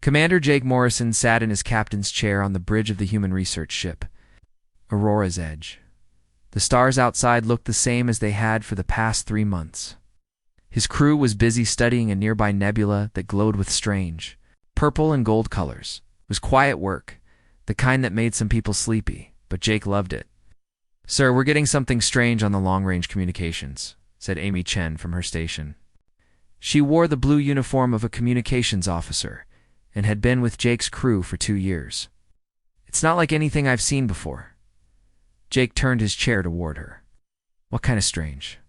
Commander Jake Morrison sat in his captain's chair on the bridge of the human research ship, Aurora's Edge. The stars outside looked the same as they had for the past 3 months. His crew was busy studying a nearby nebula that glowed with strange, purple and gold colors. It was quiet work, the kind that made some people sleepy, but Jake loved it. "Sir, we're getting something strange on the long-range communications," said Amy Chen from her station. She wore the blue uniform of a communications officer and had been with Jake's crew for 2 years. "It's not like anything I've seen before." Jake turned his chair toward her. "What kind of strange?"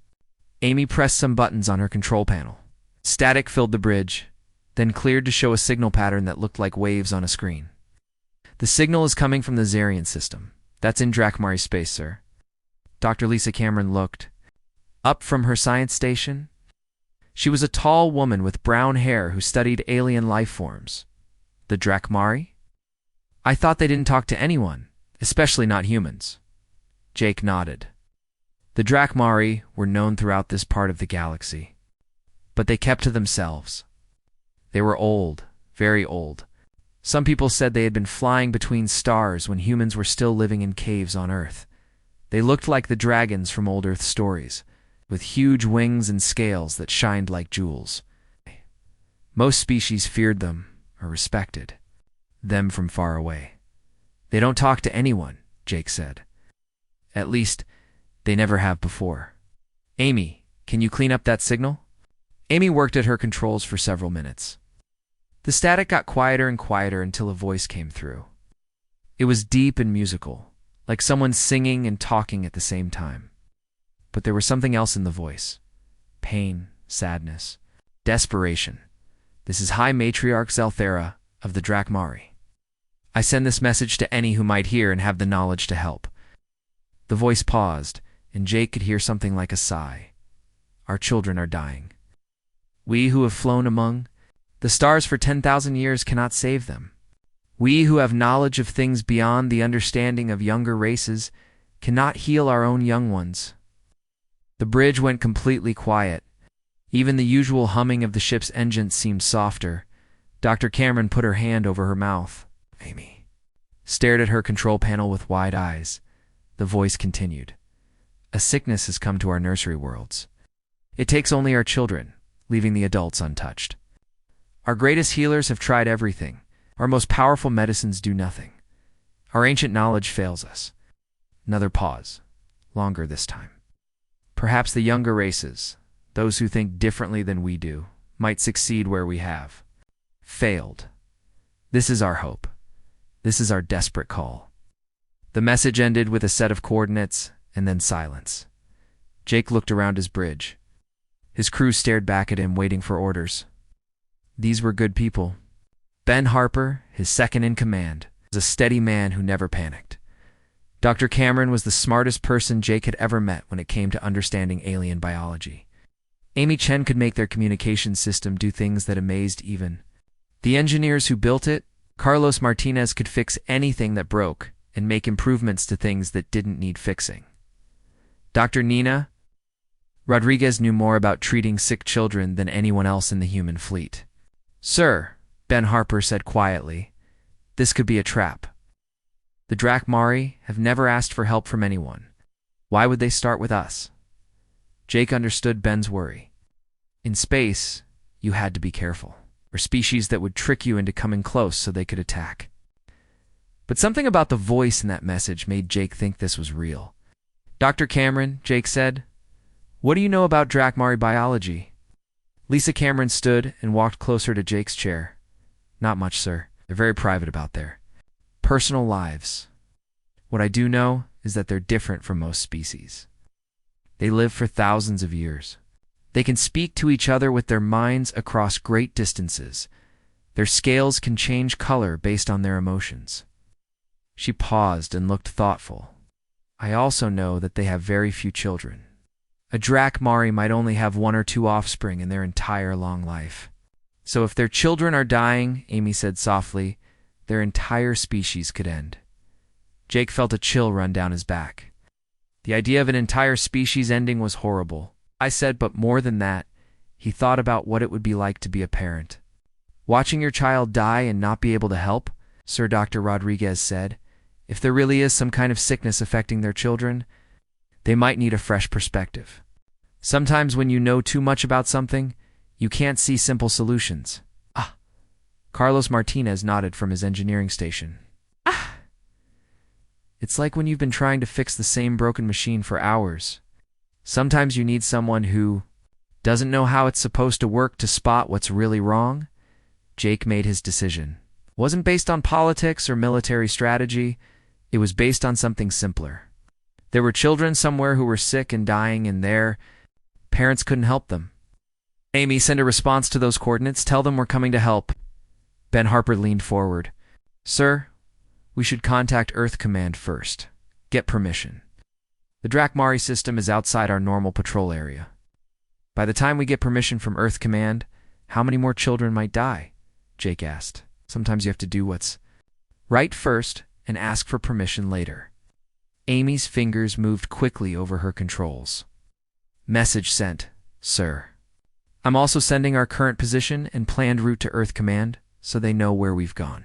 Amy pressed some buttons on her control panel. Static filled the bridge, then cleared to show a signal pattern that looked like waves on a screen. "The signal is coming from the Zarian system. That's in Drakmari space, sir." Dr. Lisa Cameron looked up from her science station. She was a tall woman with brown hair who studied alien life forms. "The Drakmari? I thought they didn't talk to anyone, especially not humans." Jake nodded. The Drakmari were known throughout this part of the galaxy, but they kept to themselves. They were old, very old. Some people said they had been flying between stars when humans were still living in caves on Earth. They looked like the dragons from old Earth stories, with huge wings and scales that shined like jewels. Most species feared them, or respected them from far away. "They don't talk to anyone," Jake said. "At least, they never have before." "Amy, can you clean up that signal?" Amy worked at her controls for several minutes. The static got quieter and quieter until a voice came through. It was deep and musical, like someone singing and talking at the same time. But there was something else in the voice. Pain, sadness, desperation. "This is High Matriarch Zelthera of the Drakmari. I send this message to any who might hear and have the knowledge to help." The voice paused, and Jake could hear something like a sigh. "Our children are dying. We who have flown among the stars for 10,000 years cannot save them. We who have knowledge of things beyond the understanding of younger races cannot heal our own young ones." The bridge went completely quiet. Even the usual humming of the ship's engines seemed softer. Dr. Cameron put her hand over her mouth. Amy stared at her control panel with wide eyes. The voice continued. "A sickness has come to our nursery worlds. It takes only our children, leaving the adults untouched. Our greatest healers have tried everything. Our most powerful medicines do nothing. Our ancient knowledge fails us." Another pause, longer this time. "Perhaps the younger races, those who think differently than we do, might succeed where we have failed. This is our hope. This is our desperate call." The message ended with a set of coordinates and then silence. Jake looked around his bridge. His crew stared back at him, waiting for orders. These were good people. Ben Harper, his second in command, was a steady man who never panicked. Dr. Cameron was the smartest person Jake had ever met when it came to understanding alien biology. Amy Chen could make their communication system do things that amazed even the engineers who built it. Carlos Martinez could fix anything that broke and make improvements to things that didn't need fixing. Dr. Nina Rodriguez knew more about treating sick children than anyone else in the human fleet. "Sir," Ben Harper said quietly, "this could be a trap. The Drakmari have never asked for help from anyone. Why would they start with us?" Jake understood Ben's worry. In space, you had to be careful. Or species that would trick you into coming close so they could attack. But something about the voice in that message made Jake think this was real. "Dr. Cameron," Jake said, "what do you know about Drakmari biology?" Lisa Cameron stood and walked closer to Jake's chair. "Not much, sir. They're very private about their personal lives. What I do know is that they're different from most species. They live for thousands of years. They can speak to each other with their minds across great distances. Their scales can change color based on their emotions." She paused and looked thoughtful. "I also know that they have very few children. A Drakmari might only have 1 or 2 offspring in their entire long life. So if their children are dying," Amy said softly, "their entire species could end." Jake felt a chill run down his back. The idea of an entire species ending was horrible. I said, but more than that, he thought about what it would be like to be a parent. Watching your child die and not be able to help, Sir Dr. Rodriguez said. If there really is some kind of sickness affecting their children, they might need a fresh perspective. Sometimes when you know too much about something, you can't see simple solutions. Ah. Carlos Martinez nodded from his engineering station. Ah. It's like when you've been trying to fix the same broken machine for hours. Sometimes you need someone who doesn't know how it's supposed to work to spot what's really wrong. Jake made his decision. It wasn't based on politics or military strategy. It was based on something simpler. There were children somewhere who were sick and dying, and their parents couldn't help them. Amy, send a response to those coordinates. Tell them we're coming to help. Ben Harper leaned forward. Sir, we should contact Earth Command first. Get permission. The Drakmari system is outside our normal patrol area. By the time we get permission from Earth Command, how many more children might die? Jake asked. Sometimes you have to do what's right first and ask for permission later. Amy's fingers moved quickly over her controls. Message sent, sir. I'm also sending our current position and planned route to Earth Command so they know where we've gone.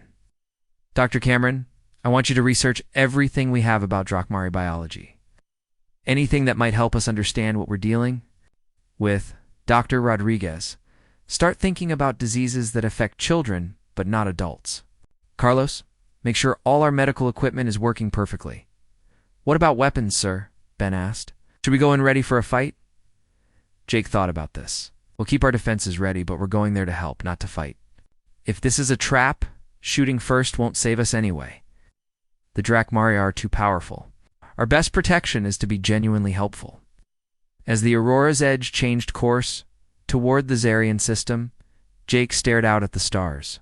Dr. Cameron, I want you to research everything we have about Drakmari biology. Anything that might help us understand what we're dealing with. Dr. Rodriguez, start thinking about diseases that affect children but not adults. Carlos, make sure all our medical equipment is working perfectly. What about weapons, sir? Ben asked. Should we go in ready for a fight? Jake thought about this. We'll keep our defenses ready, but we're going there to help, not to fight. If this is a trap, shooting first won't save us anyway. The Drakmari are too powerful. Our best protection is to be genuinely helpful. As the Aurora's Edge changed course toward the Zarian system, Jake stared out at the stars.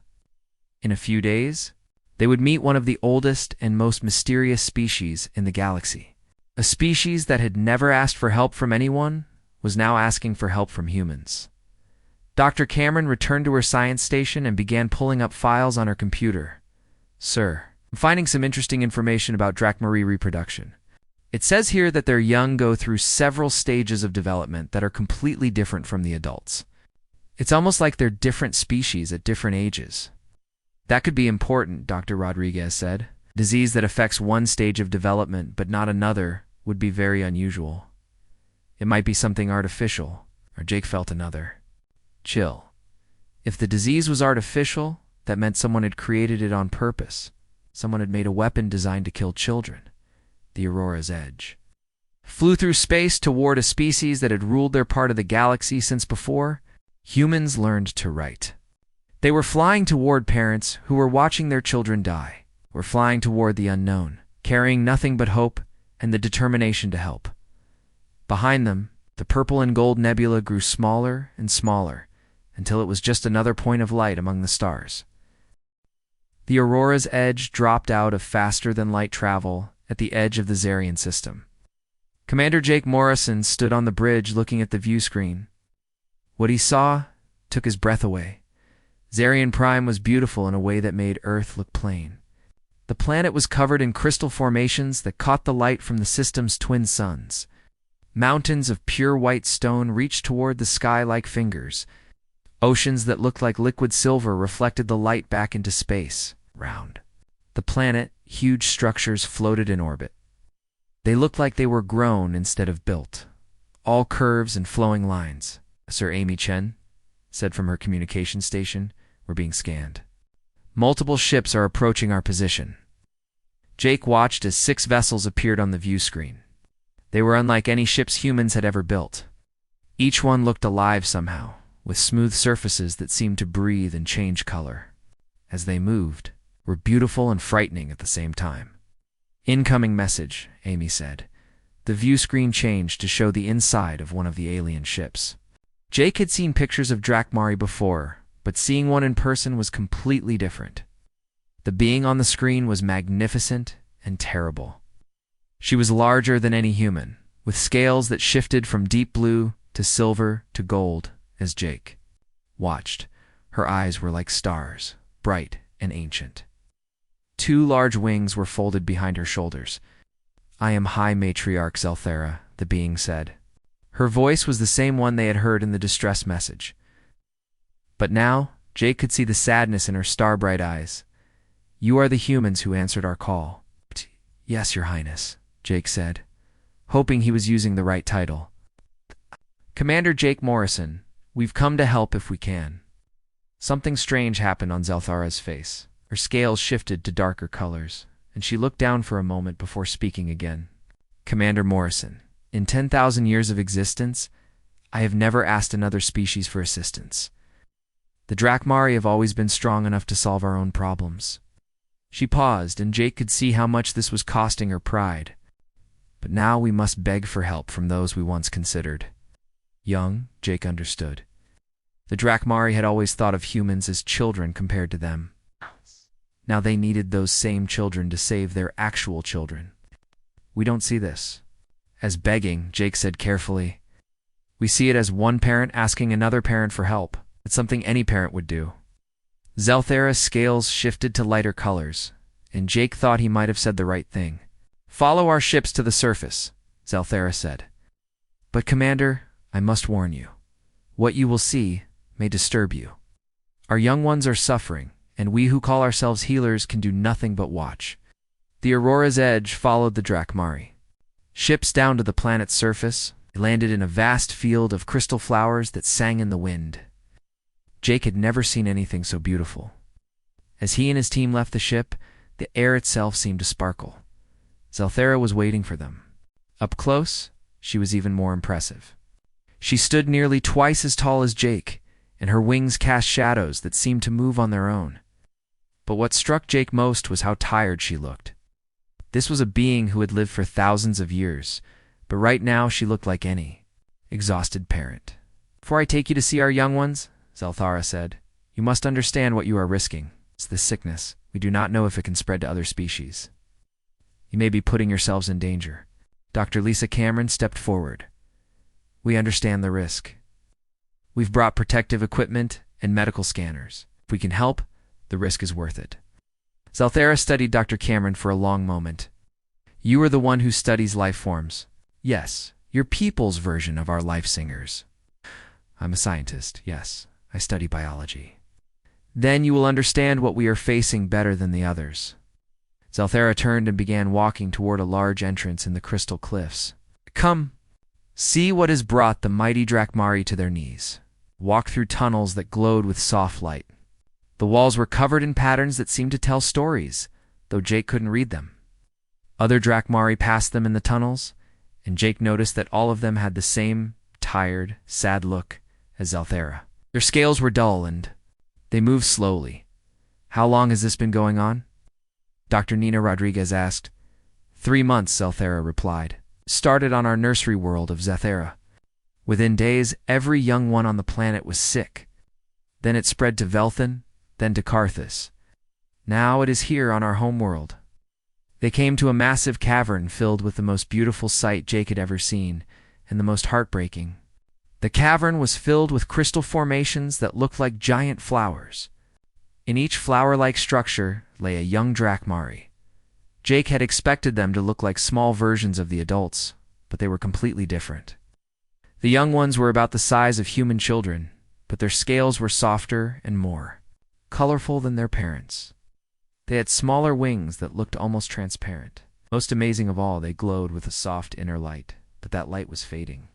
In a few days, they would meet one of the oldest and most mysterious species in the galaxy. A species that had never asked for help from anyone was now asking for help from humans. Dr. Cameron returned to her science station and began pulling up files on her computer. Sir, I'm finding some interesting information about Drakmari reproduction. It says here that their young go through several stages of development that are completely different from the adults. It's almost like they're different species at different ages. That could be important, Dr. Rodriguez said. Disease that affects one stage of development but not another would be very unusual. It might be something artificial, or Jake felt another. Chill. If the disease was artificial, that meant someone had created it on purpose. Someone had made a weapon designed to kill children. The Aurora's Edge flew through space toward a species that had ruled their part of the galaxy since before humans learned to write. They were flying toward parents who were watching their children die, were flying toward the unknown, carrying nothing but hope and the determination to help. Behind them, the purple and gold nebula grew smaller and smaller until it was just another point of light among the stars. The Aurora's Edge dropped out of faster-than-light travel at the edge of the Zarian system. Commander Jake Morrison stood on the bridge looking at the view screen. What he saw took his breath away. Zarian Prime was beautiful in a way that made Earth look plain. The planet was covered in crystal formations that caught the light from the system's twin suns. Mountains of pure white stone reached toward the sky like fingers. Oceans that looked like liquid silver reflected the light back into space. Round the planet, huge structures floated in orbit. They looked like they were grown instead of built. All curves and flowing lines. Sir Amy Chen said from her communication station, "We're being scanned. Multiple ships are approaching our position." Jake watched as 6 vessels appeared on the view screen. They were unlike any ships humans had ever built. Each one looked alive somehow, with smooth surfaces that seemed to breathe and change color. As they moved, were beautiful and frightening at the same time. Incoming message, Amy said. The view screen changed to show the inside of one of the alien ships. Jake had seen pictures of Drakmari before, but seeing one in person was completely different. The being on the screen was magnificent and terrible. She was larger than any human, with scales that shifted from deep blue to silver to gold as Jake watched. Her eyes were like stars, bright and ancient. 2 large wings were folded behind her shoulders. "I am High Matriarch Zelthera," the being said. Her voice was the same one they had heard in the distress message. But now, Jake could see the sadness in her star-bright eyes. "You are the humans who answered our call." "Yes, Your Highness," Jake said, hoping he was using the right title. "Commander Jake Morrison, we've come to help if we can." Something strange happened on Zelthara's face. Her scales shifted to darker colors, and she looked down for a moment before speaking again. "Commander Morrison, in 10,000 years of existence, I have never asked another species for assistance. The Drakmari have always been strong enough to solve our own problems." She paused, and Jake could see how much this was costing her pride. "But now we must beg for help from those we once considered young." Jake understood. The Drakmari had always thought of humans as children compared to them. Now they needed those same children to save their actual children. "We don't see this as begging," Jake said carefully. "We see it as one parent asking another parent for help. It's something any parent would do." Zelthara's scales shifted to lighter colors, and Jake thought he might have said the right thing. "Follow our ships to the surface," Zelthara said. "But Commander, I must warn you. What you will see may disturb you. Our young ones are suffering, and we who call ourselves healers can do nothing but watch." The Aurora's edge followed the Drakmari. Ships down to the planet's surface, they landed in a vast field of crystal flowers that sang in the wind. Jake had never seen anything so beautiful. As he and his team left the ship, the air itself seemed to sparkle. Zelthara was waiting for them. Up close, she was even more impressive. She stood nearly twice as tall as Jake, and her wings cast shadows that seemed to move on their own. But what struck Jake most was how tired she looked. This was a being who had lived for thousands of years, but right now she looked like any exhausted parent. "Before I take you to see our young ones," Zelthara said, "you must understand what you are risking. It's this sickness. We do not know if it can spread to other species. You may be putting yourselves in danger." Dr. Lisa Cameron stepped forward. "We understand the risk. We've brought protective equipment and medical scanners. If we can help, the risk is worth it." Zelthara studied Dr. Cameron for a long moment. "You are the one who studies life forms." "Yes, your people's version of our life singers." "I'm a scientist, yes. I study biology." "Then you will understand what we are facing better than the others." Zelthara turned and began walking toward a large entrance in the crystal cliffs. "Come, see what has brought the mighty Drakmari to their knees." Walk through tunnels that glowed with soft light. The walls were covered in patterns that seemed to tell stories, though Jake couldn't read them. Other Drakmari passed them in the tunnels, and Jake noticed that all of them had the same tired, sad look as Zelthara. Their scales were dull, and they moved slowly. "How long has this been going on?" Dr. Nina Rodriguez asked. 3 months, Zelthara replied. "Started on our nursery world of Zethara. Within days, every young one on the planet was sick. Then it spread to Velthan, then to Karthus. Now it is here on our homeworld." They came to a massive cavern filled with the most beautiful sight Jake had ever seen, and the most heartbreaking. The cavern was filled with crystal formations that looked like giant flowers. In each flower-like structure lay a young Drakmari. Jake had expected them to look like small versions of the adults, but they were completely different. The young ones were about the size of human children, but their scales were softer and more colorful than their parents. They had smaller wings that looked almost transparent. Most amazing of all, they glowed with a soft inner light, but that light was fading.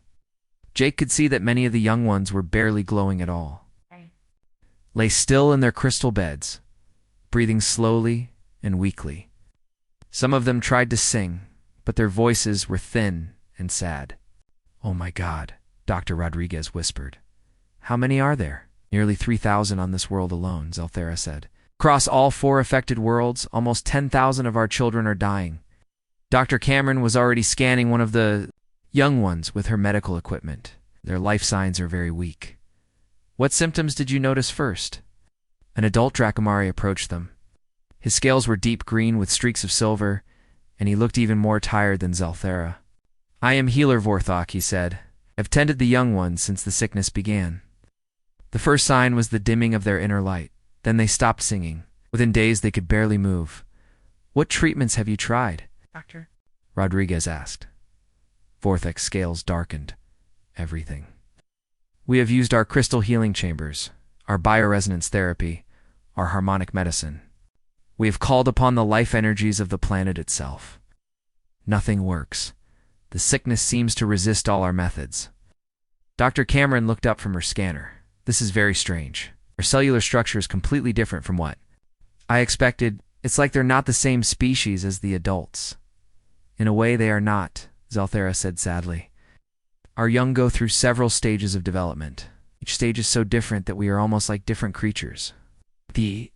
Jake could see that many of the young ones were barely glowing at all. Lay still in their crystal beds, breathing slowly and weakly. Some of them tried to sing, but their voices were thin and sad. "Oh my God," Dr. Rodriguez whispered. "How many are there?" "Nearly 3,000 on this world alone," Zelthara said. "Across all 4 affected worlds, almost 10,000 of our children are dying." Dr. Cameron was already scanning one of the young ones with her medical equipment. "Their life signs are very weak." "What symptoms did you notice first?" An adult Drakmari approached them. His scales were deep green with streaks of silver, and he looked even more tired than Zelthara. "I am Healer Vorthok," he said. "I've tended the young ones since the sickness began." The first sign was the dimming of their inner light. Then they stopped singing. Within days, they could barely move. "What treatments have you tried?" "Doctor?" Rodriguez asked. Vorthok's scales darkened. "Everything. We have used our crystal healing chambers. our bioresonance therapy, our harmonic medicine. We have called upon the life energies of the planet itself. Nothing works. The sickness seems to resist all our methods. Dr. Cameron looked up from her scanner. This is very strange. Our cellular structure is completely different from what I expected. It's like they're not the same species as the adults. In a way, they are not, Zelthera said sadly. Our young go through several stages of development. Each stage is so different that we are almost like different creatures. The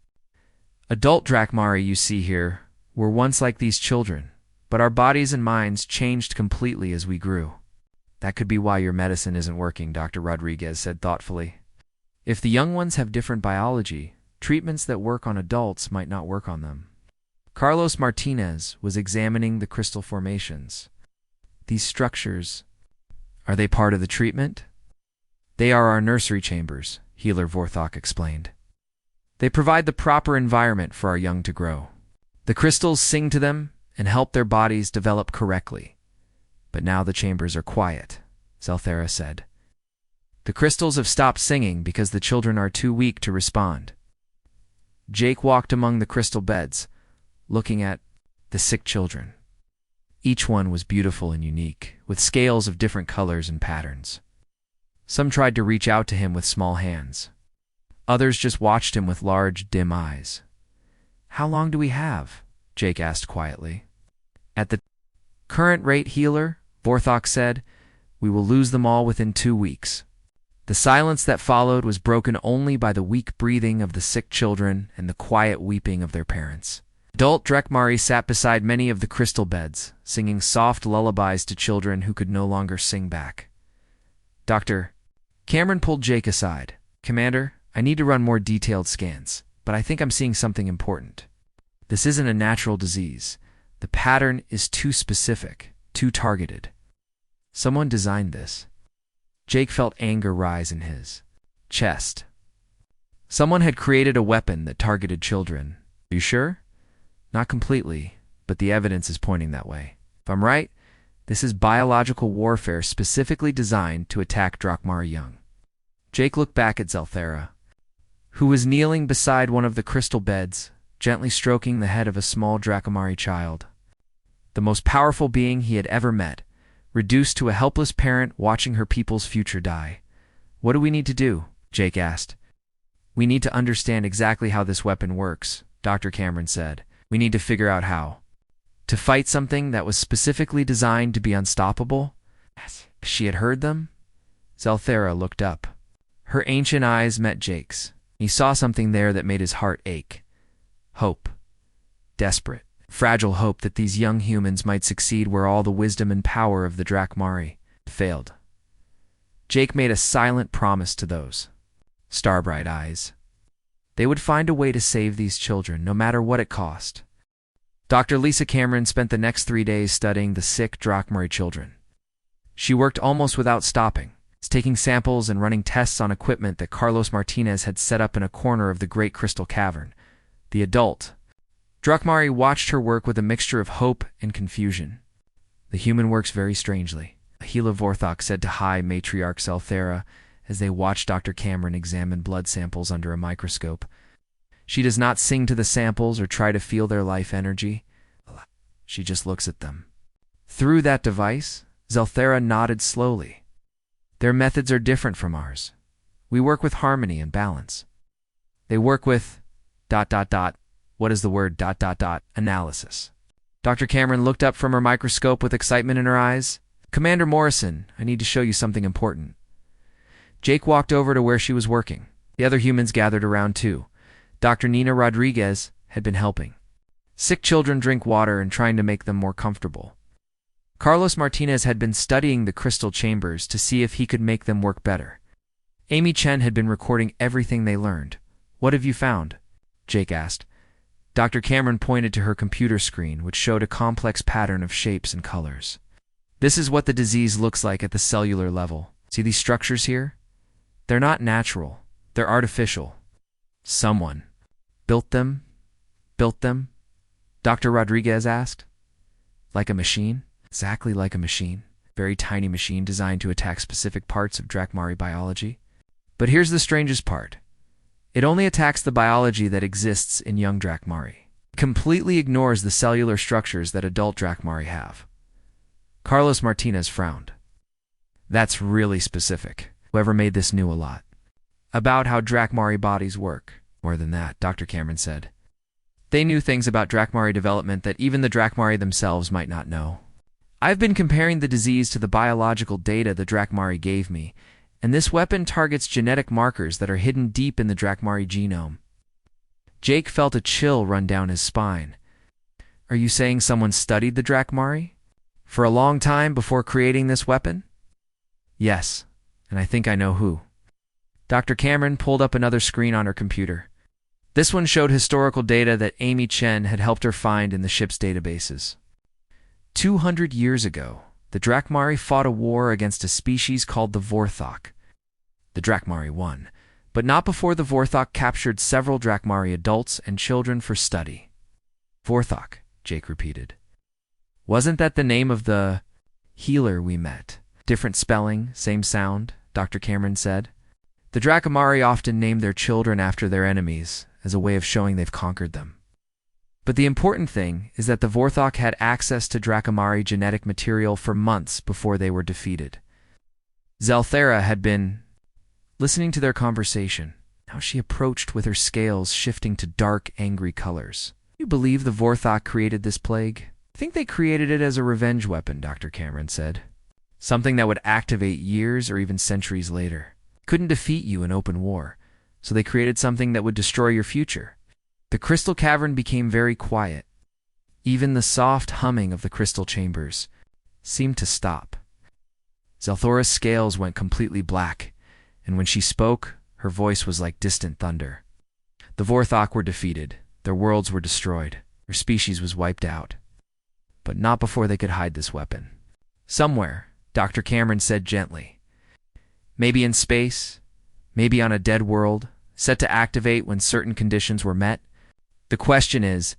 adult Drakmari you see here were once like these children, but our bodies and minds changed completely as we grew. That could be why your medicine isn't working, Dr. Rodriguez said thoughtfully. If the young ones have different biology, treatments that work on adults might not work on them. Carlos Martinez was examining the crystal formations. These structures, are they part of the treatment? They are our nursery chambers, Healer Vorthok explained. They provide the proper environment for our young to grow. The crystals sing to them and help their bodies develop correctly. But now the chambers are quiet, Zelthera said. The crystals have stopped singing because the children are too weak to respond. Jake walked among the crystal beds, looking at the sick children. Each one was beautiful and unique, with scales of different colors and patterns. Some tried to reach out to him with small hands. Others just watched him with large, dim eyes. How long do we have? Jake asked quietly. At the current rate, Healer, Vorthok said, we will lose them all within 2 weeks. The silence that followed was broken only by the weak breathing of the sick children and the quiet weeping of their parents. Adult Drekmari sat beside many of the crystal beds, singing soft lullabies to children who could no longer sing back. Dr. Cameron pulled Jake aside. Commander, I need to run more detailed scans, but I think I'm seeing something important. This isn't a natural disease. The pattern is too specific, too targeted. Someone designed this. Jake felt anger rise in his chest. Someone had created a weapon that targeted children. Are you sure? Not completely, but the evidence is pointing that way. If I'm right, this is biological warfare specifically designed to attack Drakmari young. Jake looked back at Zelthera, who was kneeling beside one of the crystal beds, gently stroking the head of a small Drakmari child. The most powerful being he had ever met, reduced to a helpless parent watching her people's future die. What do we need to do? Jake asked. We need to understand exactly how this weapon works, Dr. Cameron said. We need to figure out how to fight something that was specifically designed to be unstoppable. She had heard them. Zelthera looked up. Her ancient eyes met Jake's. He saw something there that made his heart ache. Hope. Desperate, fragile hope that these young humans might succeed where all the wisdom and power of the Drakmari failed. Jake made a silent promise to those star-bright eyes. They would find a way to save these children, no matter what it cost. Dr. Lisa Cameron spent the next 3 days studying the sick Drakmari children. She worked almost without stopping, taking samples and running tests on equipment that Carlos Martinez had set up in a corner of the Great Crystal Cavern. The adult Drakmari watched her work with a mixture of hope and confusion. The human works very strangely, Ahila Vorthok said to High Matriarch Zelthera as they watched Dr. Cameron examine blood samples under a microscope. She does not sing to the samples or try to feel their life energy. She just looks at them. Through that device, Zelthera nodded slowly. Their methods are different from ours. We work with harmony and balance. They work with ... What is the word ... analysis. Dr. Cameron looked up from her microscope with excitement in her eyes. Commander Morrison, I need to show you something important. Jake walked over to where she was working. The other humans gathered around too. Dr. Nina Rodriguez had been helping. Sick children drink water and trying to make them more comfortable. Carlos Martinez had been studying the crystal chambers to see if he could make them work better. Amy Chen had been recording everything they learned. What have you found? Jake asked. Dr. Cameron pointed to her computer screen, which showed a complex pattern of shapes and colors. This is what the disease looks like at the cellular level. See these structures here? They're not natural. They're artificial. Someone built them? Dr. Rodriguez asked. Like a machine? Exactly like a machine. Very tiny machine designed to attack specific parts of Drakmari biology. But here's the strangest part. It only attacks the biology that exists in young Drakmari. It completely ignores the cellular structures that adult Drakmari have. Carlos Martinez frowned. That's really specific. Whoever made this knew a lot about how Drakmari bodies work. More than that, Dr. Cameron said. They knew things about Drakmari development that even the Drakmari themselves might not know. I've been comparing the disease to the biological data the Drakmari gave me, and this weapon targets genetic markers that are hidden deep in the Drakmari genome. Jake felt a chill run down his spine. Are you saying someone studied the Drakmari for a long time before creating this weapon? Yes, and I think I know who. Dr. Cameron pulled up another screen on her computer. This one showed historical data that Amy Chen had helped her find in the ship's databases. 200 years ago, the Drakmari fought a war against a species called the Vorthok. The Drakmari won, but not before the Vorthok captured several Drakmari adults and children for study. Vorthok, Jake repeated. Wasn't that the name of the healer we met? Different spelling, same sound, Dr. Cameron said. The Drakmari often name their children after their enemies, as a way of showing they've conquered them. But the important thing is that the Vorthok had access to Drakmari genetic material for months before they were defeated. Zelthera had been listening to their conversation, how she approached with her scales shifting to dark, angry colors. You believe the Vorthok created this plague? I think they created it as a revenge weapon, Dr. Cameron said. Something that would activate years or even centuries later. Couldn't defeat you in open war, so they created something that would destroy your future. The crystal cavern became very quiet. Even the soft humming of the crystal chambers seemed to stop. Zelthora's scales went completely black, and when she spoke, her voice was like distant thunder. The Vorthok were defeated, their worlds were destroyed, their species was wiped out. But not before they could hide this weapon. Somewhere, Dr. Cameron said gently. Maybe in space, maybe on a dead world, set to activate when certain conditions were met. The question is,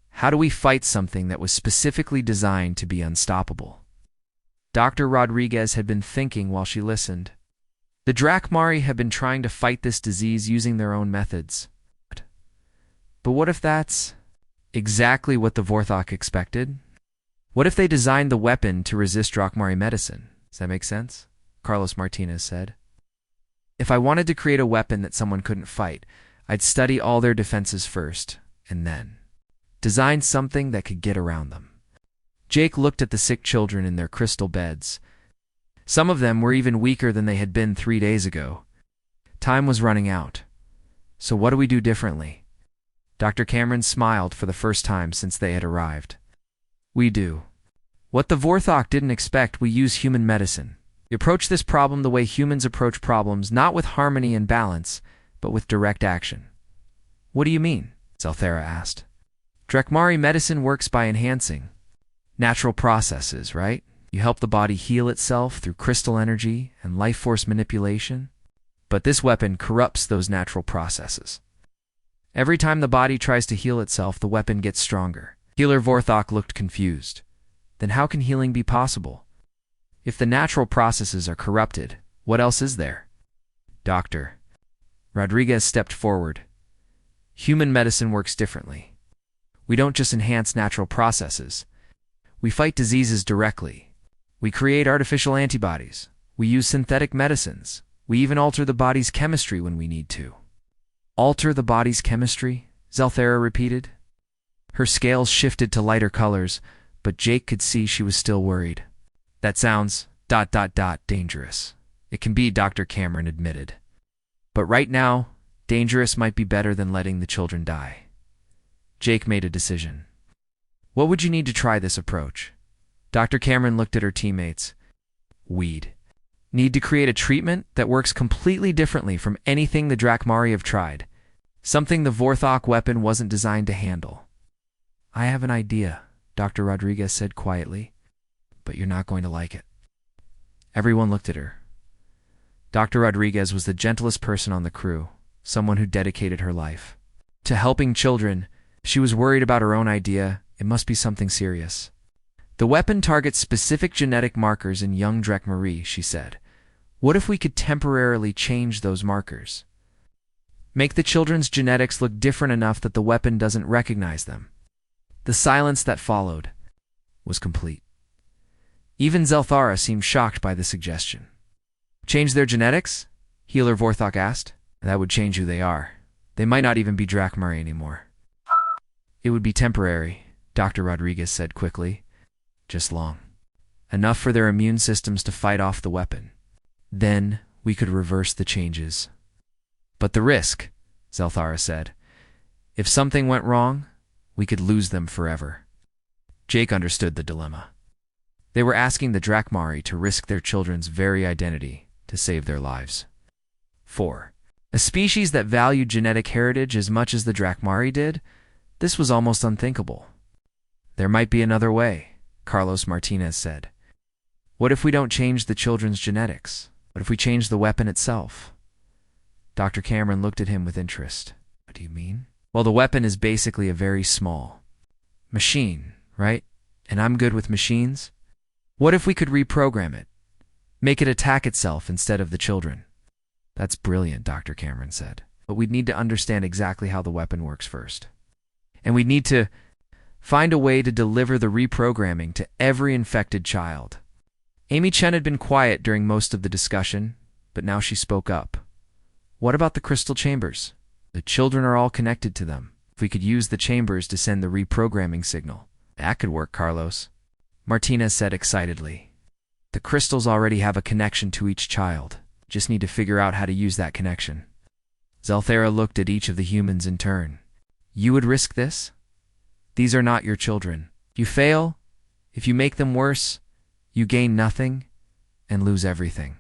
how do we fight something that was specifically designed to be unstoppable? Dr. Rodriguez had been thinking while she listened. The Drakmari have been trying to fight this disease using their own methods. But what if that's exactly what the Vorthok expected? What if they designed the weapon to resist Drakmari medicine? Does that make sense? Carlos Martinez said. If I wanted to create a weapon that someone couldn't fight, I'd study all their defenses first, and then design something that could get around them. Jake looked at the sick children in their crystal beds. Some of them were even weaker than they had been 3 days ago. Time was running out. So what do we do differently? Dr. Cameron smiled for the first time since they had arrived. We do what the Vorthok didn't expect. We use human medicine. We approach this problem the way humans approach problems, not with harmony and balance, but with direct action. What do you mean? Zelthera asked. Drakmari medicine works by enhancing natural processes, right? You help the body heal itself through crystal energy and life force manipulation. But this weapon corrupts those natural processes. Every time the body tries to heal itself, the weapon gets stronger. Healer Vorthok looked confused. Then how can healing be possible? If the natural processes are corrupted, what else is there? Doctor. Rodriguez stepped forward. Human medicine works differently. We don't just enhance natural processes. We fight diseases directly. We create artificial antibodies. We use synthetic medicines. We even alter the body's chemistry when we need to. Alter the body's chemistry? Zelthera repeated. Her scales shifted to lighter colors, but Jake could see she was still worried. That sounds ... dangerous. It can be, Dr. Cameron admitted. But right now, dangerous might be better than letting the children die. Jake made a decision. What would you need to try this approach? Dr. Cameron looked at her teammates. We'd need to create a treatment that works completely differently from anything the Drakmari have tried. Something the Vorthok weapon wasn't designed to handle. I have an idea, Dr. Rodriguez said quietly, but you're not going to like it. Everyone looked at her. Dr. Rodriguez was the gentlest person on the crew, someone who dedicated her life to helping children. If she was worried about her own idea, it must be something serious. The weapon targets specific genetic markers in young Drakmari, she said. What if we could temporarily change those markers? Make the children's genetics look different enough that the weapon doesn't recognize them. The silence that followed was complete. Even Zelthara seemed shocked by the suggestion. Change their genetics? Healer Vorthok asked. That would change who they are. They might not even be Drakmari anymore. It would be temporary, Dr. Rodriguez said quickly. Just long. Enough for their immune systems to fight off the weapon. Then we could reverse the changes. But the risk, Zelthara said. If something went wrong, we could lose them forever. Jake understood the dilemma. They were asking the Drakmari to risk their children's very identity to save their lives. 4. A species that valued genetic heritage as much as the Drakmari did? This was almost unthinkable. There might be another way, Carlos Martinez said. What if we don't change the children's genetics? What if we change the weapon itself? Dr. Cameron looked at him with interest. What do you mean? Well, the weapon is basically a very small machine, right? And I'm good with machines. What if we could reprogram it? Make it attack itself instead of the children? That's brilliant, Dr. Cameron said. But we'd need to understand exactly how the weapon works first. And we'd need to find a way to deliver the reprogramming to every infected child. Amy Chen had been quiet during most of the discussion, but now she spoke up. What about the crystal chambers? The children are all connected to them. If we could use the chambers to send the reprogramming signal. That could work, Carlos, Martinez said excitedly. The crystals already have a connection to each child. Just need to figure out how to use that connection. Zelthara looked at each of the humans in turn. You would risk this? These are not your children. You fail, if you make them worse, you gain nothing and lose everything.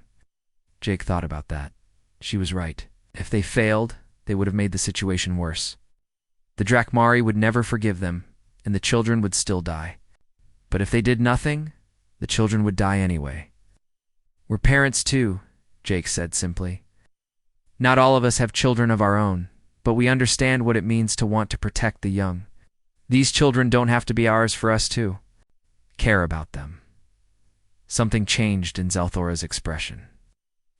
Jake thought about that. She was right. If they failed, they would have made the situation worse. The Drakmari would never forgive them, and the children would still die. But if they did nothing, the children would die anyway. We're parents too, Jake said simply. Not all of us have children of our own, but we understand what it means to want to protect the young. These children don't have to be ours for us to care about them. Something changed in Zelthora's expression.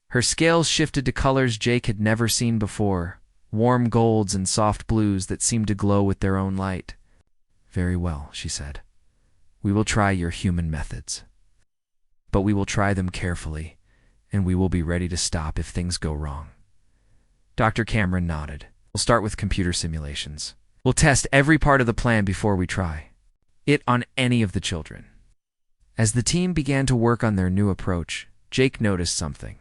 Her scales shifted to colors Jake had never seen before, warm golds and soft blues that seemed to glow with their own light. Very well, she said. We will try your human methods. But we will try them carefully, and we will be ready to stop if things go wrong. Dr. Cameron nodded. We'll start with computer simulations. We'll test every part of the plan before we try it on any of the children. As the team began to work on their new approach, Jake noticed something.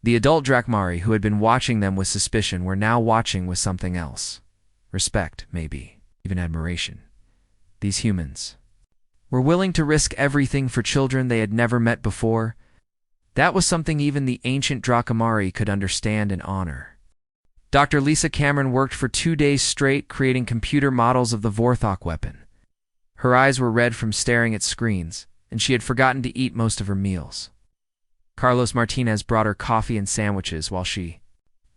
The adult Drakmari who had been watching them with suspicion were now watching with something else. Respect, maybe, even admiration. These humans were willing to risk everything for children they had never met before. That was something even the ancient Drakmari could understand and honor. Dr. Lisa Cameron worked for 2 days straight creating computer models of the Vorthok weapon. Her eyes were red from staring at screens, and she had forgotten to eat most of her meals. Carlos Martinez brought her coffee and sandwiches while she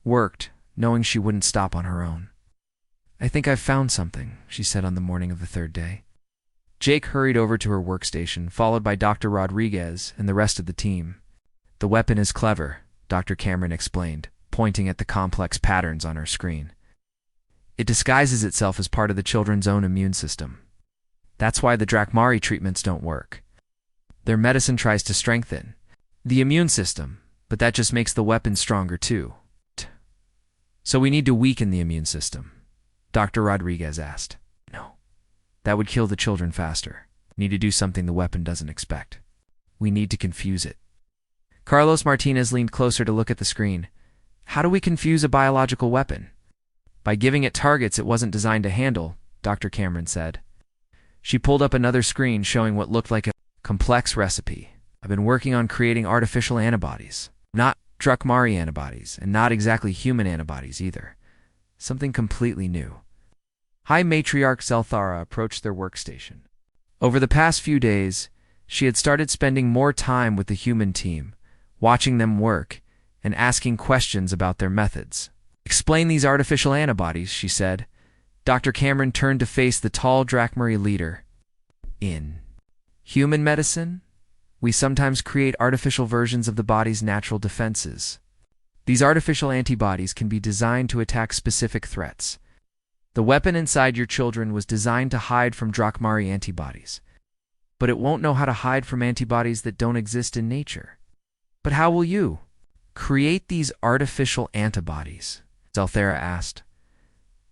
worked, knowing she wouldn't stop on her own. I think I've found something, she said on the morning of the 3rd day. Jake hurried over to her workstation, followed by Dr. Rodriguez and the rest of the team. The weapon is clever, Dr. Cameron explained, pointing at the complex patterns on her screen. It disguises itself as part of the children's own immune system. That's why the Drakmari treatments don't work. Their medicine tries to strengthen the immune system, but that just makes the weapon stronger too. So we need to weaken the immune system, Dr. Rodriguez asked. No. That would kill the children faster. We need to do something the weapon doesn't expect. We need to confuse it. Carlos Martinez leaned closer to look at the screen. How do we confuse a biological weapon? By giving it targets it wasn't designed to handle, Dr. Cameron said. She pulled up another screen showing what looked like a complex recipe. I've been working on creating artificial antibodies. Not Drakmari antibodies, and not exactly human antibodies either. Something completely new. High Matriarch Zelthara approached their workstation. Over the past few days, she had started spending more time with the human team, watching them work, and asking questions about their methods. Explain these artificial antibodies, she said. Dr. Cameron turned to face the tall Drakmari leader. In human medicine, we sometimes create artificial versions of the body's natural defenses. These artificial antibodies can be designed to attack specific threats. The weapon inside your children was designed to hide from Drakmari antibodies, but it won't know how to hide from antibodies that don't exist in nature. But how will you create these artificial antibodies? Zelthara asked.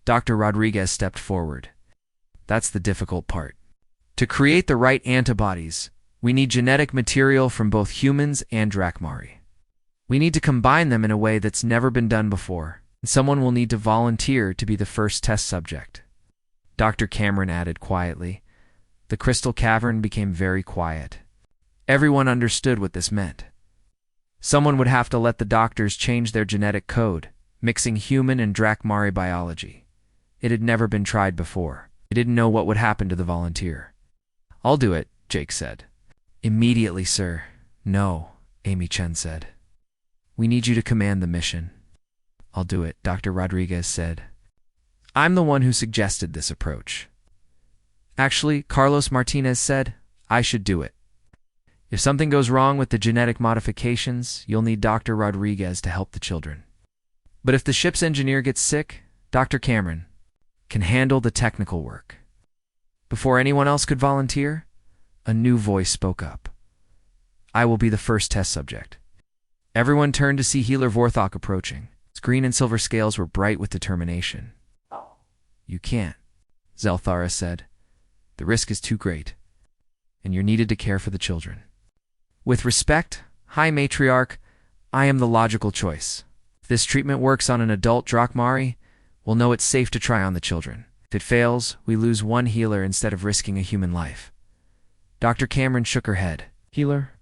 Dr. Rodriguez stepped forward. That's the difficult part. To create the right antibodies, we need genetic material from both humans and Drakmari. We need to combine them in a way that's never been done before, and someone will need to volunteer to be the first test subject. Dr. Cameron added quietly. The crystal cavern became very quiet. Everyone understood what this meant. Someone would have to let the doctors change their genetic code, mixing human and Drakmari biology. It had never been tried before. They didn't know what would happen to the volunteer. I'll do it, Jake said. Immediately, sir. No, Amy Chen said. We need you to command the mission. I'll do it, Dr. Rodriguez said. I'm the one who suggested this approach. Actually, Carlos Martinez said, I should do it. If something goes wrong with the genetic modifications, you'll need Dr. Rodriguez to help the children. But if the ship's engineer gets sick, Dr. Cameron can handle the technical work. Before anyone else could volunteer, a new voice spoke up. I will be the first test subject. Everyone turned to see Healer Vorthok approaching. His green and silver scales were bright with determination. You can't, Zelthara said. The risk is too great, and you're needed to care for the children. With respect, High Matriarch, I am the logical choice. If this treatment works on an adult Drakmari, we'll know it's safe to try on the children. If it fails, we lose one healer instead of risking a human life. Dr. Cameron shook her head. Healer?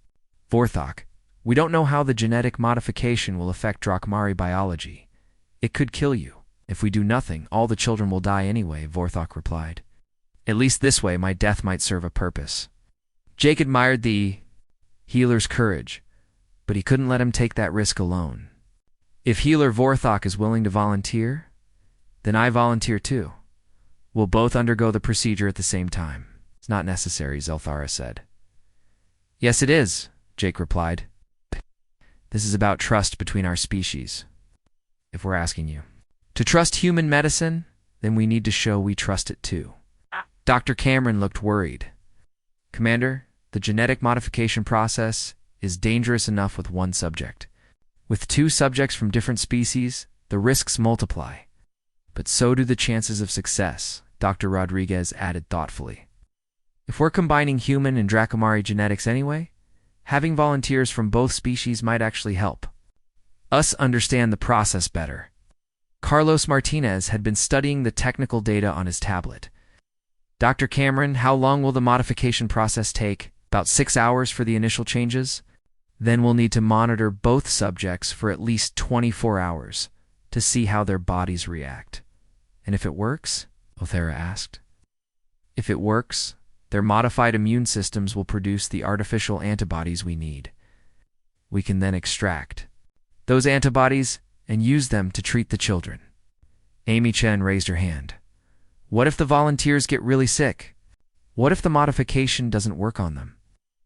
Vorthok, we don't know how the genetic modification will affect Drakmari biology. It could kill you. If we do nothing, all the children will die anyway, Vorthok replied. At least this way, my death might serve a purpose. Jake admired the healer's courage, but he couldn't let him take that risk alone. If Healer Vorthok is willing to volunteer, then I volunteer too. We'll both undergo the procedure at the same time. It's not necessary, Zelthara said. Yes, it is, Jake replied. This is about trust between our species, if we're asking you. To trust human medicine, then we need to show we trust it too. Dr. Cameron looked worried. Commander, the genetic modification process is dangerous enough with one subject. With two subjects from different species, the risks multiply. But so do the chances of success, Dr. Rodriguez added thoughtfully. If we're combining human and Drakmari genetics anyway, having volunteers from both species might actually help us understand the process better. Carlos Martinez had been studying the technical data on his tablet. Dr. Cameron, how long will the modification process take? About 6 hours for the initial changes? Then we'll need to monitor both subjects for at least 24 hours to see how their bodies react. And if it works? Othera asked. If it works, their modified immune systems will produce the artificial antibodies we need. We can then extract those antibodies and use them to treat the children. Amy Chen raised her hand. What if the volunteers get really sick? What if the modification doesn't work on them?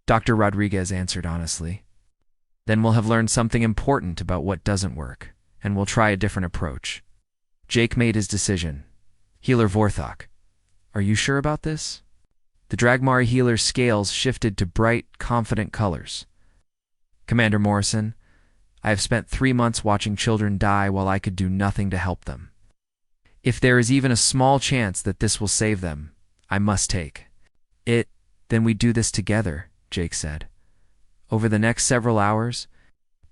Dr. Rodriguez answered honestly. Then we'll have learned something important about what doesn't work, and we'll try a different approach. Jake made his decision. Healer Vorthok, are you sure about this? The Drakmari healer's scales shifted to bright, confident colors. Commander Morrison, I have spent 3 months watching children die while I could do nothing to help them. If there is even a small chance that this will save them, I must take it. Then we do this together, Jake said. Over the next several hours,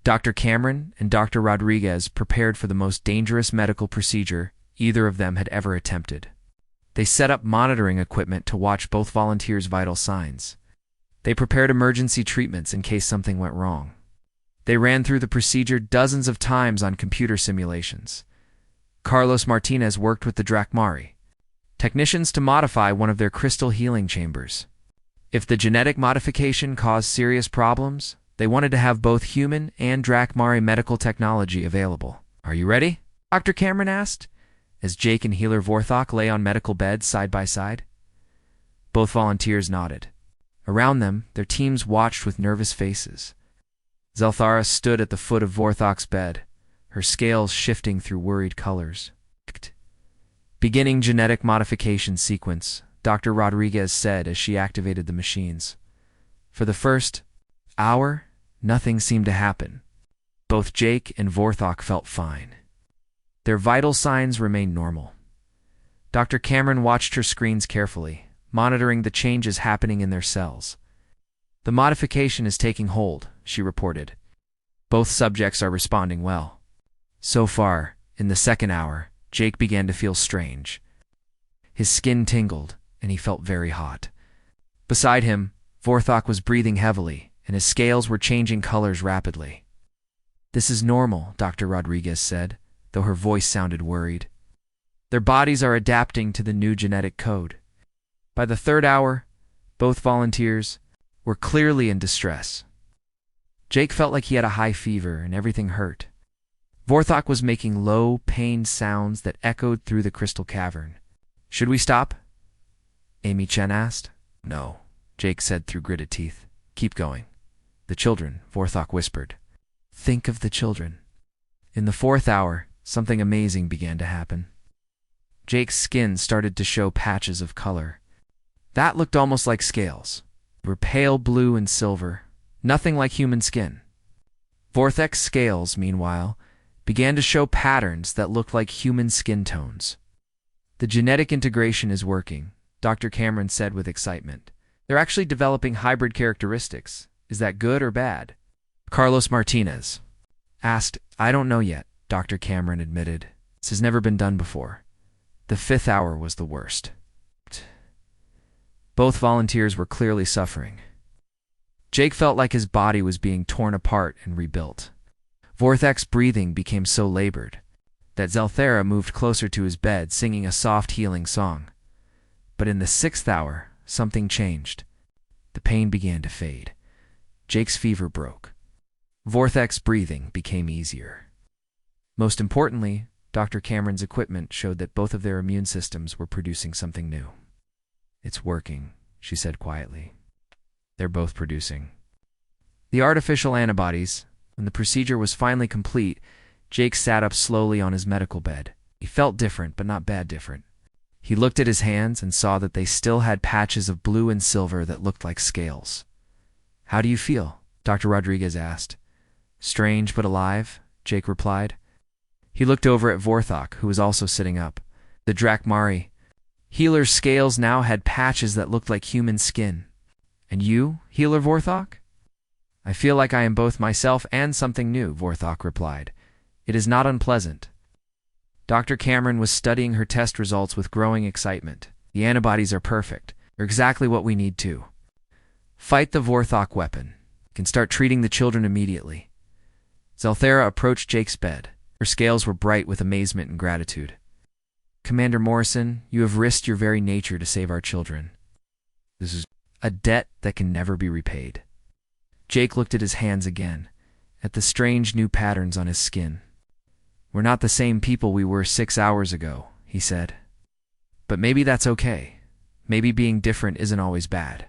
Dr. Cameron and Dr. Rodriguez prepared for the most dangerous medical procedure either of them had ever attempted. They set up monitoring equipment to watch both volunteers' vital signs. They prepared emergency treatments in case something went wrong. They ran through the procedure dozens of times on computer simulations. Carlos Martinez worked with the Drakmari technicians to modify one of their crystal healing chambers. If the genetic modification caused serious problems, they wanted to have both human and Drakmari medical technology available. Are you ready? Dr. Cameron asked, as Jake and Healer Vorthok lay on medical beds side by side. Both volunteers nodded. Around them, their teams watched with nervous faces. Zelthara stood at the foot of Vorthok's bed, her scales shifting through worried colors. Beginning genetic modification sequence, Dr. Rodriguez said as she activated the machines. For the first hour, nothing seemed to happen. Both Jake and Vorthok felt fine. Their vital signs remained normal. Dr. Cameron watched her screens carefully, monitoring the changes happening in their cells. The modification is taking hold, she reported. Both subjects are responding well. So far, in the second hour, Jake began to feel strange. His skin tingled, and he felt very hot. Beside him, Vorthok was breathing heavily, and his scales were changing colors rapidly. This is normal, Dr. Rodriguez said, though her voice sounded worried. Their bodies are adapting to the new genetic code. By the third hour, both volunteers were clearly in distress. Jake felt like he had a high fever and everything hurt. Vorthok was making low, pained sounds that echoed through the crystal cavern. Should we stop? Amy Chen asked. No, Jake said through gritted teeth. Keep going. The children, Vorthok whispered. Think of the children. In the fourth hour, something amazing began to happen. Jake's skin started to show patches of color. That looked almost like scales. They were pale blue and silver, nothing like human skin. Vorthok's scales, meanwhile, began to show patterns that looked like human skin tones. The genetic integration is working, Dr. Cameron said with excitement. They're actually developing hybrid characteristics. Is that good or bad? Carlos Martinez asked. I don't know yet, Dr. Cameron admitted. This has never been done before. The fifth hour was the worst. Both volunteers were clearly suffering. Jake felt like his body was being torn apart and rebuilt. Vorthok's breathing became so labored that Zelthera moved closer to his bed, singing a soft, healing song. But in the sixth hour, something changed. The pain began to fade. Jake's fever broke. Vorthok's breathing became easier. Most importantly, Dr. Cameron's equipment showed that both of their immune systems were producing something new. It's working, she said quietly. They're both producing. The artificial antibodies. When the procedure was finally complete, Jake sat up slowly on his medical bed. He felt different, but not bad different. He looked at his hands and saw that they still had patches of blue and silver that looked like scales. How do you feel? Dr. Rodriguez asked. Strange but alive, Jake replied. He looked over at Vorthok, who was also sitting up. The Drakmari healer's scales now had patches that looked like human skin. And you, Healer Vorthok? I feel like I am both myself and something new, Vorthok replied. It is not unpleasant. Dr. Cameron was studying her test results with growing excitement. The antibodies are perfect. They're exactly what we need too. Fight the Vorthok weapon. You can start treating the children immediately. Zelthera approached Jake's bed. Her scales were bright with amazement and gratitude. Commander Morrison, you have risked your very nature to save our children. This is a debt that can never be repaid. Jake looked at his hands again, at the strange new patterns on his skin. We're not the same people we were 6 hours ago, he said. But maybe that's okay. Maybe being different isn't always bad.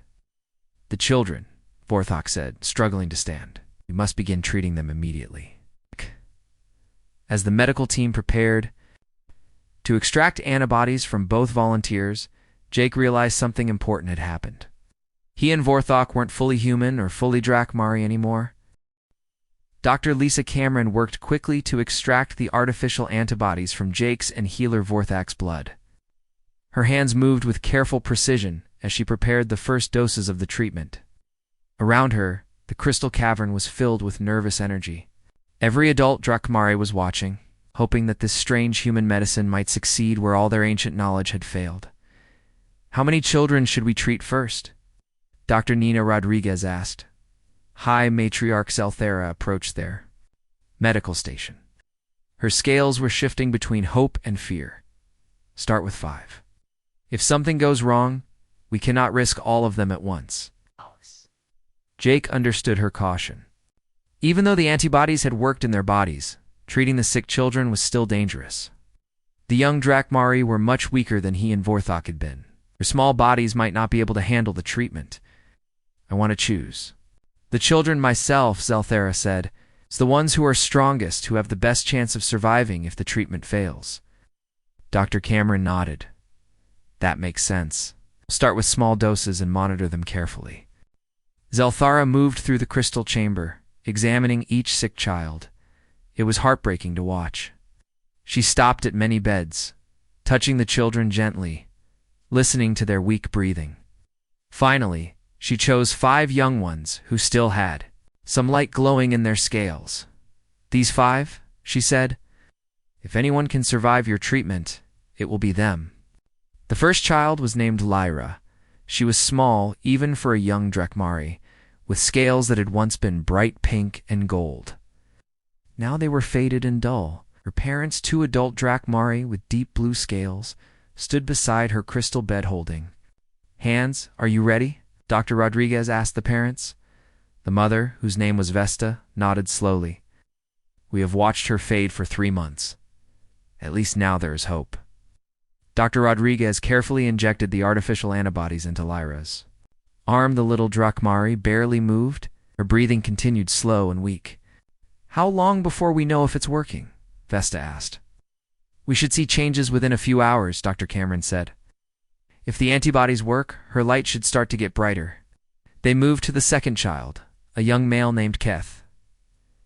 The children, Vorthok said, struggling to stand. We must begin treating them immediately. As the medical team prepared to extract antibodies from both volunteers, Jake realized something important had happened. He and Vorthok weren't fully human or fully Drakmari anymore. Dr. Lisa Cameron worked quickly to extract the artificial antibodies from Jake's and healer Vorthok's blood. Her hands moved with careful precision as she prepared the first doses of the treatment. Around her, the crystal cavern was filled with nervous energy. Every adult Drakmari was watching, hoping that this strange human medicine might succeed where all their ancient knowledge had failed. How many children should we treat first? Dr. Nina Rodriguez asked. High Matriarch Zelthera approached their medical station. Her scales were shifting between hope and fear. Start with 5. If something goes wrong, we cannot risk all of them at once. Jake understood her caution. Even though the antibodies had worked in their bodies, treating the sick children was still dangerous. The young Drakmari were much weaker than he and Vorthok had been. Their small bodies might not be able to handle the treatment. I want to choose. The children myself, Zelthera said. It's the ones who are strongest who have the best chance of surviving if the treatment fails. Dr. Cameron nodded. That makes sense. Start with small doses and monitor them carefully. Zelthara moved through the crystal chamber, examining each sick child. It was heartbreaking to watch. She stopped at many beds, touching the children gently, listening to their weak breathing. Finally, she chose 5 young ones who still had some light glowing in their scales. These 5, she said, if anyone can survive your treatment, it will be them. The first child was named Lyra. She was small even for a young Drakmari, with scales that had once been bright pink and gold. Now they were faded and dull. Her parents, 2 adult Drakmari with deep blue scales, stood beside her crystal bed holding. Hands, are you ready? Dr. Rodriguez asked the parents. The mother, whose name was Vesta, nodded slowly. We have watched her fade for 3 months. At least now there is hope. Dr. Rodriguez carefully injected the artificial antibodies into Lyra's arm. The little Drakmari barely moved. Her breathing continued slow and weak. How long before we know if it's working? Vesta asked. We should see changes within a few hours, Dr. Cameron said. If the antibodies work, her light should start to get brighter. They moved to the second child, a young male named Keth.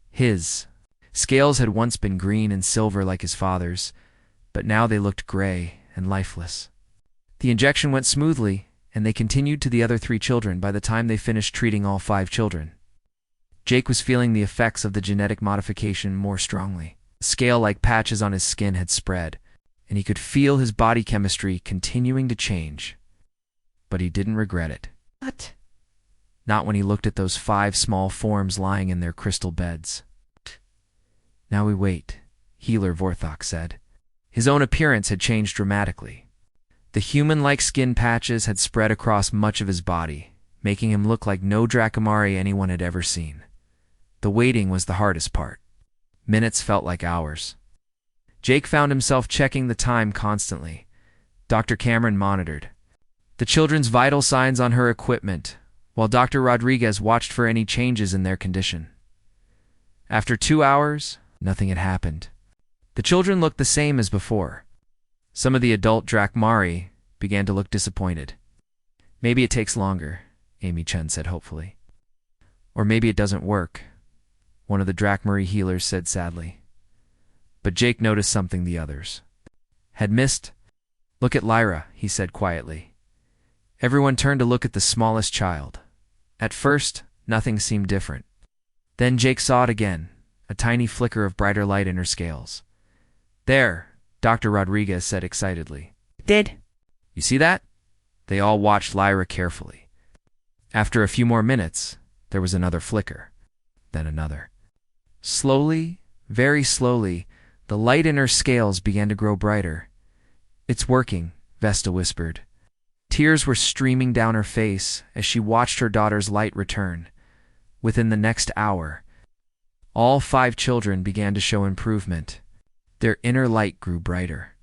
His scales had once been green and silver like his father's, but now they looked gray and lifeless. The injection went smoothly, and they continued to the other 3 children by the time they finished treating all 5 children. Jake was feeling the effects of the genetic modification more strongly. Scale-like patches on his skin had spread, and he could feel his body chemistry continuing to change. But he didn't regret it. What? Not when he looked at those 5 small forms lying in their crystal beds. Now we wait, Healer Vorthok said. His own appearance had changed dramatically. The human-like skin patches had spread across much of his body, making him look like no Drakmari anyone had ever seen. The waiting was the hardest part. Minutes felt like hours. Jake found himself checking the time constantly. Dr. Cameron monitored the children's vital signs on her equipment, while Dr. Rodriguez watched for any changes in their condition. After 2 hours, nothing had happened. The children looked the same as before. Some of the adult Drakmari began to look disappointed. Maybe it takes longer, Amy Chen said hopefully. Or maybe it doesn't work, one of the Drakmari healers said sadly. But Jake noticed something the others had missed. Look at Lyra, he said quietly. Everyone turned to look at the smallest child. At first, nothing seemed different. Then Jake saw it again, a tiny flicker of brighter light in her scales. There, Dr. Rodriguez said excitedly. Did you see that? They all watched Lyra carefully. After a few more minutes, there was another flicker, then another. Slowly, very slowly, the light in her scales began to grow brighter. It's working, Vesta whispered. Tears were streaming down her face as she watched her daughter's light return. Within the next hour, all 5 children began to show improvement. Their inner light grew brighter.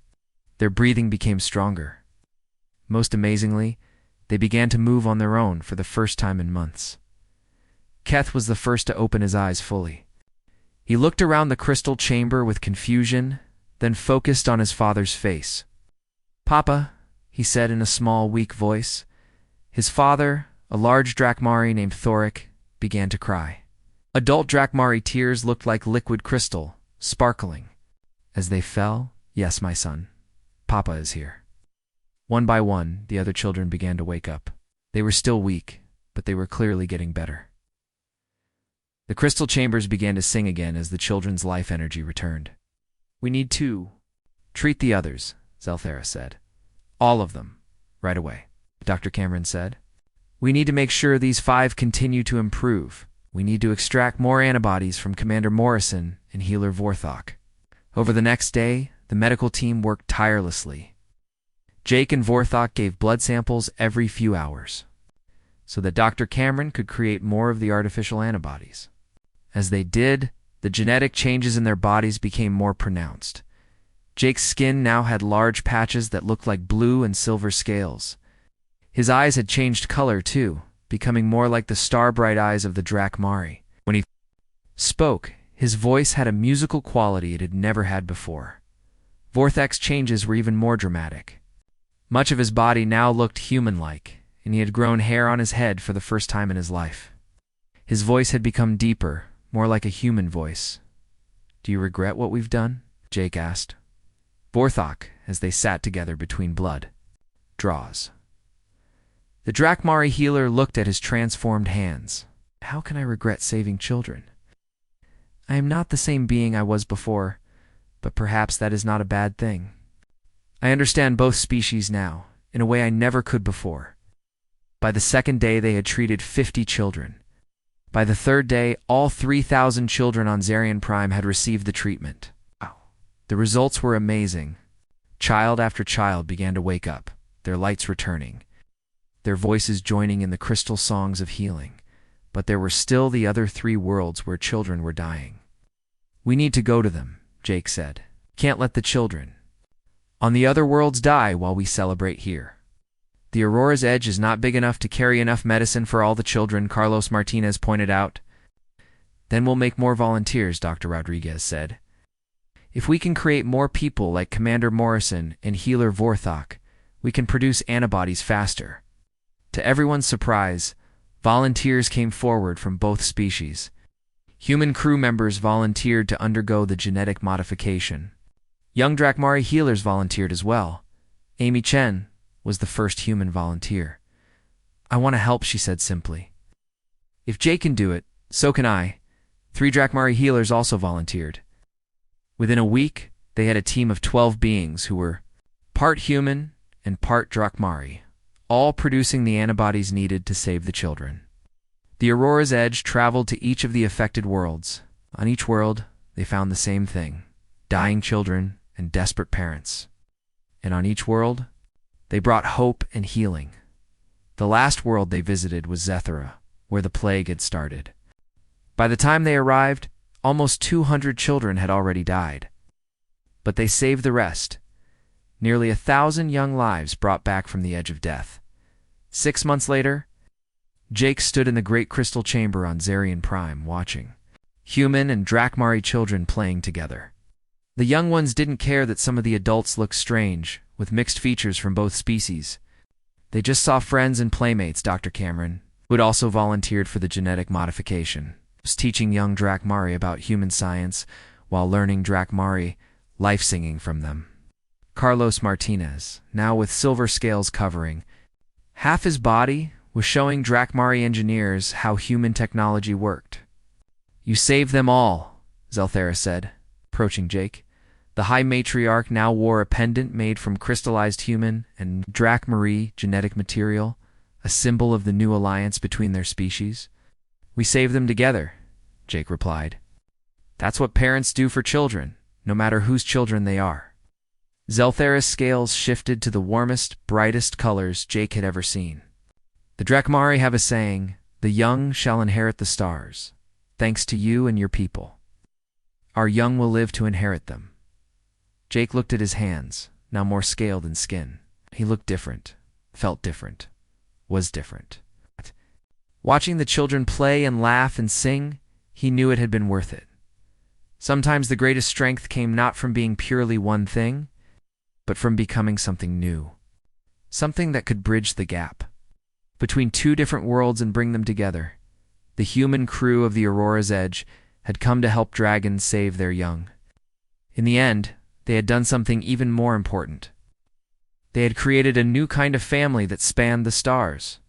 Their breathing became stronger. Most amazingly, they began to move on their own for the first time in months. Keth was the first to open his eyes fully. He looked around the crystal chamber with confusion, then focused on his father's face. Papa, he said in a small, weak voice. His father, a large Drakmari named Thoric, began to cry. Adult Drakmari tears looked like liquid crystal, sparkling. As they fell, yes, my son, Papa is here. One by one, the other children began to wake up. They were still weak, but they were clearly getting better. The crystal chambers began to sing again as the children's life energy returned. We need to treat the others, Zelthara said. All of them, right away, Dr. Cameron said. We need to make sure these 5 continue to improve. We need to extract more antibodies from Commander Morrison and Healer Vorthok. Over the next day, the medical team worked tirelessly. Jake and Vorthok gave blood samples every few hours, so that Dr. Cameron could create more of the artificial antibodies. As they did, the genetic changes in their bodies became more pronounced. Jake's skin now had large patches that looked like blue and silver scales. His eyes had changed color too, becoming more like the star-bright eyes of the Drakmari. When he spoke, His voice had a musical quality it had never had before. Vorthak's changes were even more dramatic. Much of his body now looked human-like, and he had grown hair on his head for the first time in his life. His voice had become deeper, more like a human voice. "Do you regret what we've done?" Jake asked. Vorthak, as they sat together between blood draws. The Drakmari healer looked at his transformed hands. "How can I regret saving children? I am not the same being I was before, but perhaps that is not a bad thing. I understand both species now, in a way I never could before." By the second day, they had treated 50 children. By the third day, all 3,000 children on Zarian Prime had received the treatment. Wow. The results were amazing. Child after child began to wake up, their lights returning, their voices joining in the crystal songs of healing. But there were still the other 3 worlds where children were dying. "We need to go to them," Jake said. "Can't let the children on the other worlds die while we celebrate here." "The Aurora's Edge is not big enough to carry enough medicine for all the children," Carlos Martinez pointed out. "Then we'll make more volunteers," Dr. Rodriguez said. "If we can create more people like Commander Morrison and Healer Vorthak, we can produce antibodies faster." To everyone's surprise, volunteers came forward from both species. Human crew members volunteered to undergo the genetic modification. Young Drakmari healers volunteered as well. Amy Chen was the first human volunteer. "I want to help," she said simply. "If Jake can do it, so can I." 3 Drakmari healers also volunteered. Within a week, they had a team of 12 beings who were part human and part Drakmari, all producing the antibodies needed to save the children. The Aurora's Edge traveled to each of the affected worlds. On each world, they found the same thing: dying children and desperate parents. And on each world, they brought hope and healing. The last world they visited was Zethara, where the plague had started. By the time they arrived, almost 200 children had already died. But they saved the rest. Nearly 1,000 young lives brought back from the edge of death. 6 months later, Jake stood in the Great Crystal Chamber on Zarian Prime, watching human and Drakmari children playing together. The young ones didn't care that some of the adults looked strange, with mixed features from both species. They just saw friends and playmates. Dr. Cameron, who had also volunteered for the genetic modification, was teaching young Drakmari about human science while learning Drakmari life singing from them. Carlos Martinez, now with silver scales covering half his body, was showing Drakmari engineers how human technology worked. "You saved them all," Zelthera said, approaching Jake. The High Matriarch now wore a pendant made from crystallized human and Drakmari genetic material, a symbol of the new alliance between their species. "We saved them together," Jake replied. "That's what parents do for children, no matter whose children they are." Zelthera's scales shifted to the warmest, brightest colors Jake had ever seen. "The Drakmari have a saying, 'The young shall inherit the stars,' thanks to you and your people. Our young will live to inherit them." Jake looked at his hands, now more scaled than skin. He looked different, felt different, was different. Watching the children play and laugh and sing, he knew it had been worth it. Sometimes the greatest strength came not from being purely one thing, but from becoming something new. Something that could bridge the gap between 2 different worlds and bring them together. The human crew of the Aurora's Edge had come to help dragons save their young. In the end, they had done something even more important. They had created a new kind of family that spanned the stars.